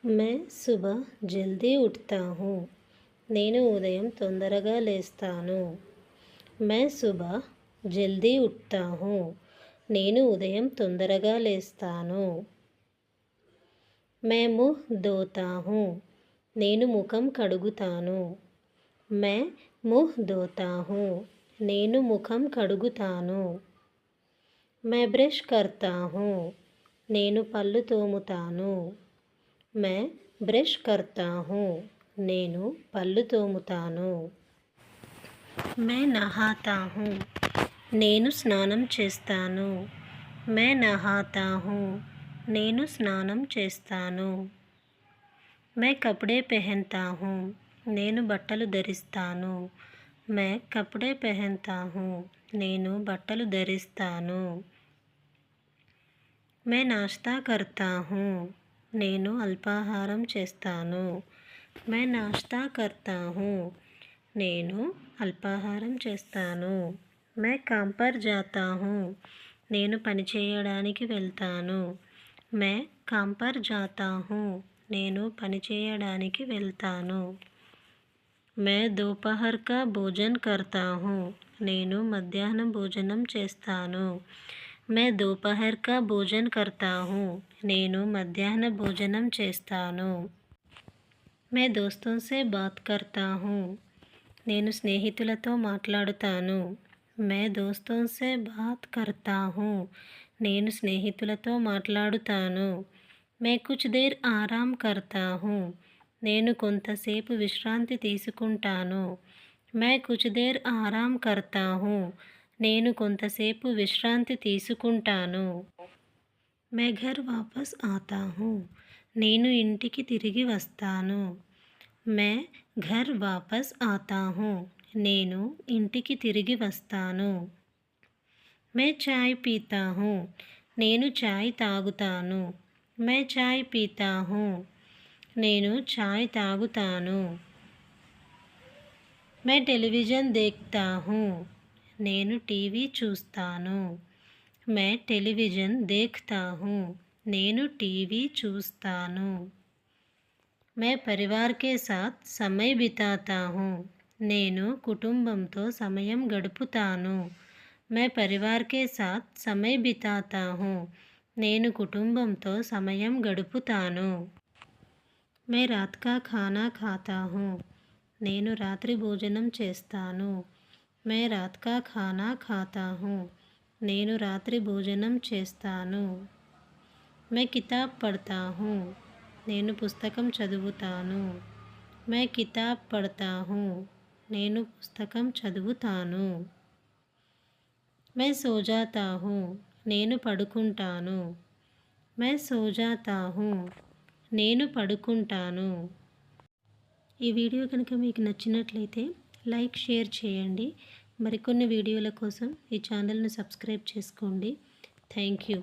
मैं सुबह जल्दी उठता हूँ. నేను ఉదయం తొందరగా లేస్తాను. मैं सुबह जल्दी उठता हूँ. నేను ఉదయం తొందరగా లేస్తాను. मैं मुँह धोता हूँ. నేను ముఖం కడుగుతాను. मैं मुँह धोता हूँ. నేను ముఖం కడుగుతాను. मैं ब्रश करता हूँ. నేను పళ్ళు తోముతాను. मैं ब्रश करता हूँ. నేను పళ్ళు తోముతాను. मैं नहाता हूँ. నేను స్నానం చేస్తాను. मैं नहाता हूँ. నేను స్నానం చేస్తాను. मैं कपड़े पहनता हूँ. నేను బట్టలు ధరిస్తాను. मैं कपड़े पहनता हूँ. నేను బట్టలు ధరిస్తాను. मैं नाश्ता करता हूँ. నేను అల్పాహారం చేస్తాను. मैं नाश्ता करता हूँ. నేను అల్పాహారం చేస్తాను. मैं काम पर जाता हूँ. నేను పని చేయడానికి వెళ్తాను. मैं काम पर जाता हूँ. నేను పని చేయడానికి వెళ్తాను. मैं दोपहर का भोजन करता हूँ. నేను మధ్యాహ్నం భోజనం చేస్తాను. मैं दोपहर का भोजन करता हूँ. నేను మధ్యాహ్న భోజనం చేస్తాను. मैं दोस्तों से बात करता हूँ. నేను స్నేహితులతో మాట్లాడుతాను. मैं दोस्तों से बात करता हूँ. నేను స్నేహితులతో మాట్లాడుతాను. मैं कुछ देर आराम करता हूँ. నేను కొంతసేపు విశ్రాంతి తీసుకుంటాను. मैं कुछ देर आराम करता हूँ. నేను కొంతసేపు విశ్రాంతి తీసుకుంటాను. मैं घर वापस आता हूँ. నేను ఇంటికి తిరిగి వస్తాను. मैं घर वापस आता हूँ. నేను ఇంటికి తిరిగి వస్తాను. मैं चाय पीता हूँ. నేను చాయ్ తాగుతాను. मैं चाय पीता हूँ. నేను చాయ్ తాగుతాను. मैं टेलीविज़न देखता हूँ. నేను టీవీ చూస్తాను. मैं टेलीविज़न देखता हूँ. నేను టీవీ చూస్తాను. मैं परिवार के साथ समय बिताता हूँ. నేను కుటుంబంతో సమయం గడుపుతాను. मैं परिवार के साथ समय बिताता हूँ. నేను కుటుంబంతో సమయం గడుపుతాను. मैं रात का खाना खाता हूँ. నేను రాత్రి భోజనం చేస్తాను. मैं रात का खाना खाता हूँ. నేను రాత్రి భోజనం చేస్తాను. मैं किताब पढ़ता हूँ. నేను పుస్తకం చదువుతాను. मैं किताब पढ़ता हूँ. నేను పుస్తకం చదువుతాను. मैं सो जाता हूँ. నేను పడుకుంటాను. मैं सो जाता हूँ. నేను పడుకుంటాను. ఈ వీడియో కనుక మీకు నచ్చినట్లయితే లైక్ షేర్ చేయండి. మరికొన్ని వీడియోల కోసం ఈ ఛానల్ను సబ్స్క్రైబ్ చేసుకోండి. Thank you.